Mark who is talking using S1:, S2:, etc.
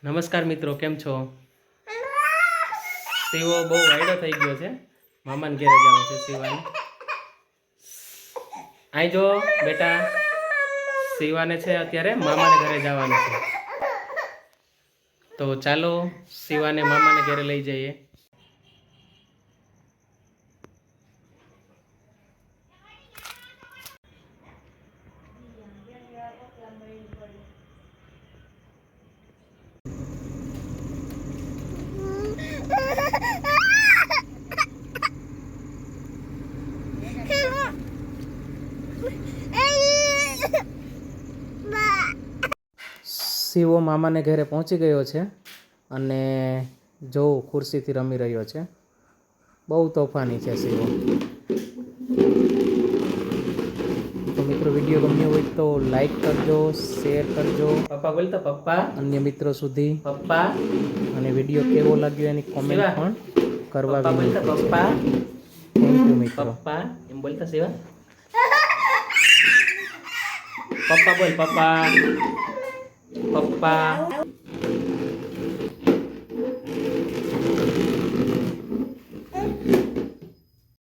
S1: નમસ્કાર મિત્રો, કેમ છો? શિવો બહુ વાયડો થઈ ગયો છે. મામાને ઘેરે જવાનું છે શિવાને. આઈ જો બેટા, શિવાને છે અત્યારે મામાને ઘરે જવાનું છે. તો ચાલો શિવાને મામાને ઘરે લઈ જઈએ. શિવો મામાને ઘરે પહોંચી ગયો છે અને જો ખુરશીથી રમી રહ્યો છે. બહુ તોફાની છે શિવો. તો મિત્રો, વિડીયો ગમ્યો હોય તો લાઈક કરજો, શેર કરજો. પપ્પા બોલતો પપ્પા અન્ય મિત્રો સુધી પપ્પા. અને વિડીયો કેવો લાગ્યો એની કોમેન્ટ પણ કરવા વિનંતી છે. પપ્પા થેન્ક યુ મિત્રો. પપ્પા એમ બોલતા શિવા. પપ્પા બોલ પપ્પા. પપ્પા